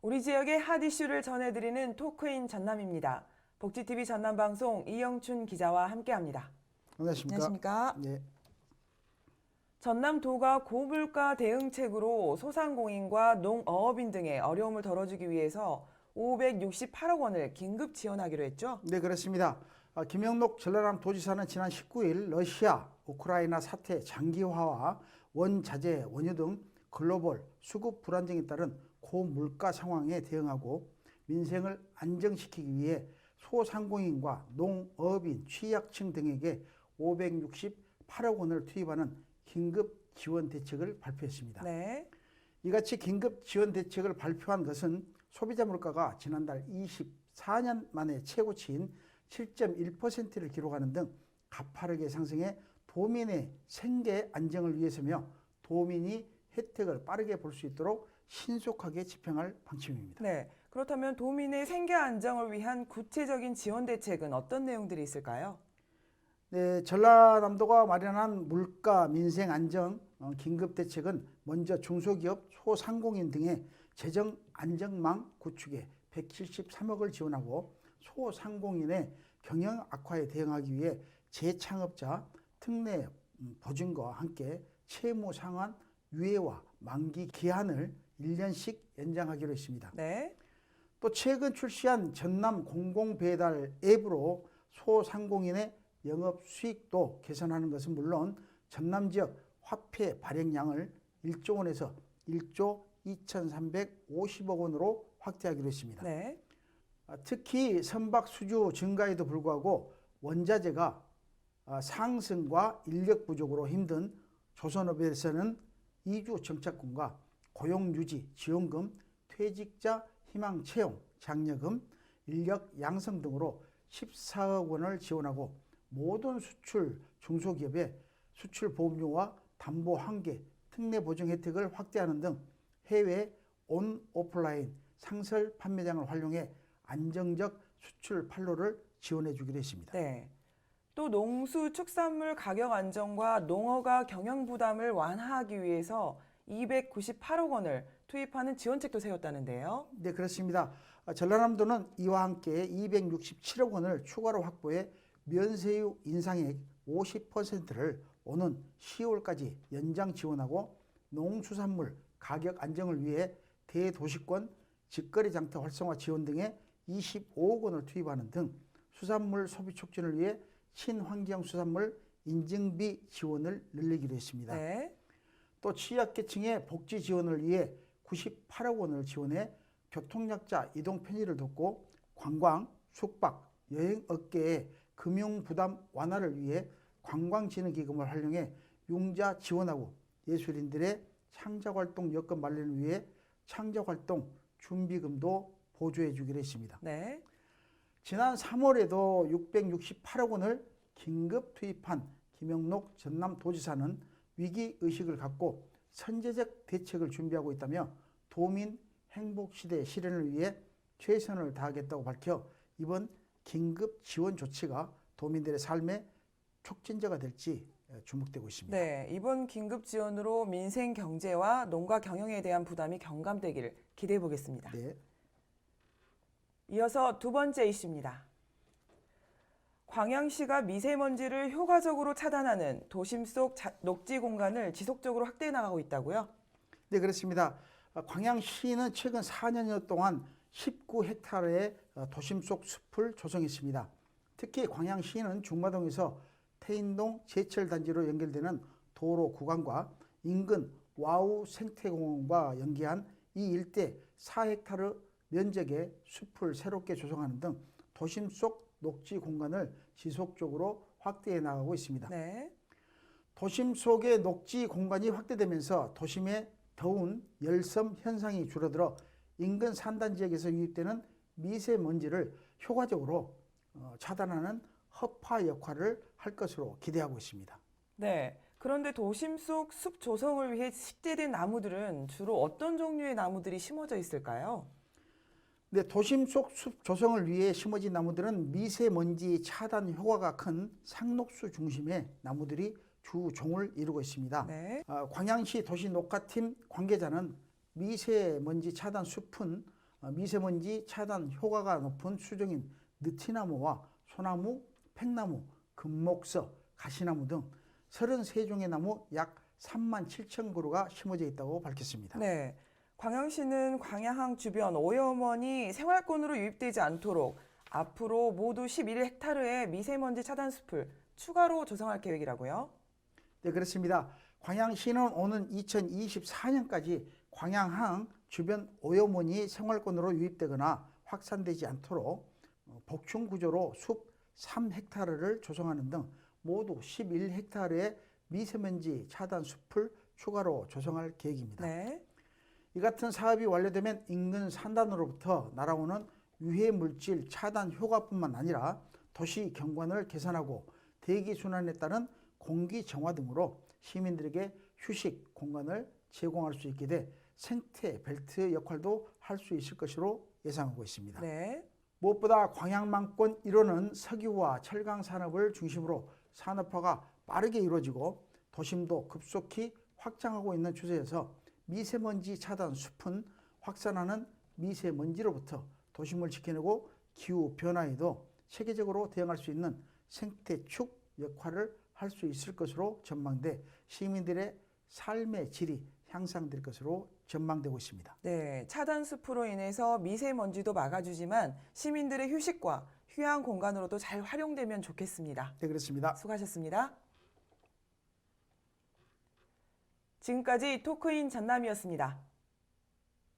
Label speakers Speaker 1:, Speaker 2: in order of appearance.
Speaker 1: 우리 지역의 핫 이슈를 전해드리는 토크인 전남입니다. 복지TV 전남방송 이영춘 기자와 함께합니다.
Speaker 2: 안녕하십니까? 네.
Speaker 1: 전남도가 고물가 대응책으로 소상공인과 농어업인 등의 어려움을 덜어주기 위해서 568억 원을 긴급 지원하기로 했죠?
Speaker 2: 네, 그렇습니다. 김영록 전라남 도지사는 지난 19일 러시아, 우크라이나 사태 장기화와 원자재, 원유 등 글로벌 수급 불안정에 따른 고물가 상황에 대응하고 민생을 안정시키기 위해 소상공인과 농업인, 취약층 등에게 568억 원을 투입하는 긴급 지원 대책을 발표했습니다.
Speaker 1: 네.
Speaker 2: 이같이 긴급 지원 대책을 발표한 것은 소비자 물가가 지난달 24년 만에 최고치인 7.1%를 기록하는 등 가파르게 상승해 도민의 생계 안정을 위해서며 도민이 혜택을 빠르게 볼 수 있도록 신속하게 집행할 방침입니다.
Speaker 1: 네. 그렇다면 도민의 생계 안정을 위한 구체적인 지원 대책은 어떤 내용들이 있을까요?
Speaker 2: 네, 전라남도가 마련한 물가 민생 안정 긴급 대책은 먼저 중소기업, 소상공인 등의 재정 안정망 구축에 173억을 지원하고 소상공인의 경영 악화에 대응하기 위해 재창업자 특례 보증과 함께 채무 상환 유예와 만기 기한을 1년씩 연장하기로 했습니다.
Speaker 1: 네.
Speaker 2: 또 최근 출시한 전남 공공배달 앱으로 소상공인의 영업 수익도 개선하는 것은 물론 전남 지역 화폐 발행량을 1조 원에서 1조 2,350억 원으로 확대하기로 했습니다.
Speaker 1: 네.
Speaker 2: 특히 선박 수주 증가에도 불구하고 원자재가 상승과 인력 부족으로 힘든 조선업에서는 이주 정착금과 고용유지 지원금, 퇴직자 희망 채용, 장려금, 인력 양성 등으로 14억 원을 지원하고 모든 수출 중소기업의 수출 보험료와 담보 환계, 특례 보증 혜택을 확대하는 등 해외 온 오프라인 상설 판매장을 활용해 안정적 수출 판로를 지원해 주기로 했습니다.
Speaker 1: 네. 또 농수축산물 가격 안정과 농어가 경영 부담을 완화하기 위해서 298억 원을 투입하는 지원책도 세웠다는데요.
Speaker 2: 네, 그렇습니다. 전라남도는 이와 함께 267억 원을 추가로 확보해 면세유 인상액 50%를 오는 10월까지 연장 지원하고 농수산물 가격 안정을 위해 대도시권 직거래 장터 활성화 지원 등에 25억 원을 투입하는 등 수산물 소비 촉진을 위해 친환경 수산물 인증비 지원을 늘리기로 했습니다.
Speaker 1: 네.
Speaker 2: 또 취약계층의 복지 지원을 위해 98억 원을 지원해 교통약자 이동 편의를 돕고 관광, 숙박, 여행 업계의 금융 부담 완화를 위해 관광진흥기금을 활용해 융자 지원하고 예술인들의 창작활동 여건 마련을 위해 창작활동 준비금도 보조해 주기로 했습니다.
Speaker 1: 네.
Speaker 2: 지난 3월에도 668억 원을 긴급 투입한 김영록 전남도지사는 위기의식을 갖고 선제적 대책을 준비하고 있다며 도민 행복시대 실현을 위해 최선을 다하겠다고 밝혀 이번 긴급 지원 조치가 도민들의 삶의 촉진제가 될지 주목되고 있습니다.
Speaker 1: 네, 이번 긴급 지원으로 민생 경제와 농가 경영에 대한 부담이 경감되기를 기대해 보겠습니다.
Speaker 2: 네.
Speaker 1: 이어서 두 번째 이슈입니다. 광양시가 미세먼지를 효과적으로 차단하는 도심 속 녹지 공간을 지속적으로 확대해 나가고 있다고요?
Speaker 2: 네, 그렇습니다. 광양시는 최근 4년여 동안 19헥타르의 도심 속 숲을 조성했습니다. 특히 광양시는 중마동에서 태인동 제철단지로 연결되는 도로 구간과 인근 와우 생태공원과 연계한 이 일대 4헥타르 면적의 숲을 새롭게 조성하는 등 도심 속 녹지 공간을 지속적으로 확대해 나가고 있습니다.
Speaker 1: 네.
Speaker 2: 도심 속의 녹지 공간이 확대되면서 도심의 더운 열섬 현상이 줄어들어 인근 산단 지역에서 유입되는 미세먼지를 효과적으로 차단하는 허파 역할을 할 것으로 기대하고 있습니다.
Speaker 1: 네. 그런데 도심 속 숲 조성을 위해 식재된 나무들은 주로 어떤 종류의 나무들이 심어져 있을까요?
Speaker 2: 네, 도심 속 숲 조성을 위해 심어진 나무들은 미세먼지 차단 효과가 큰 상록수 중심의 나무들이 주 종을 이루고 있습니다.
Speaker 1: 네.
Speaker 2: 광양시 도시녹화팀 관계자는 미세먼지 차단 숲은 미세먼지 차단 효과가 높은 수종인 느티나무와 소나무, 팽나무, 금목서, 가시나무 등 33종의 나무 약 3만 7천 그루가 심어져 있다고 밝혔습니다.
Speaker 1: 네. 광양시는 광양항 주변 오염원이 생활권으로 유입되지 않도록 앞으로 모두 11헥타르의 미세먼지 차단 숲을 추가로 조성할 계획이라고요?
Speaker 2: 네, 그렇습니다. 광양시는 오는 2024년까지 광양항 주변 오염원이 생활권으로 유입되거나 확산되지 않도록 복층 구조로 숲 3헥타르를 조성하는 등 모두 11헥타르의 미세먼지 차단 숲을 추가로 조성할 계획입니다.
Speaker 1: 네.
Speaker 2: 이 같은 사업이 완료되면 인근 산단으로부터 날아오는 유해 물질 차단 효과뿐만 아니라 도시 경관을 개선하고 대기 순환에 따른 공기 정화 등으로 시민들에게 휴식 공간을 제공할 수 있게 돼 생태 벨트 역할도 할 수 있을 것으로 예상하고 있습니다.
Speaker 1: 네.
Speaker 2: 무엇보다 광양망권 일원은 석유와 철강 산업을 중심으로 산업화가 빠르게 이루어지고 도심도 급속히 확장하고 있는 추세여서 미세먼지 차단 숲은 확산하는 미세먼지로부터 도심을 지켜내고 기후 변화에도 체계적으로 대응할 수 있는 생태축 역할을 할 수 있을 것으로 전망돼 시민들의 삶의 질이 향상될 것으로 전망되고 있습니다.
Speaker 1: 네. 차단 숲으로 인해서 미세먼지도 막아주지만 시민들의 휴식과 휴양 공간으로도 잘 활용되면 좋겠습니다.
Speaker 2: 네, 그렇습니다.
Speaker 1: 수고하셨습니다. 지금까지 토크인 전남이었습니다.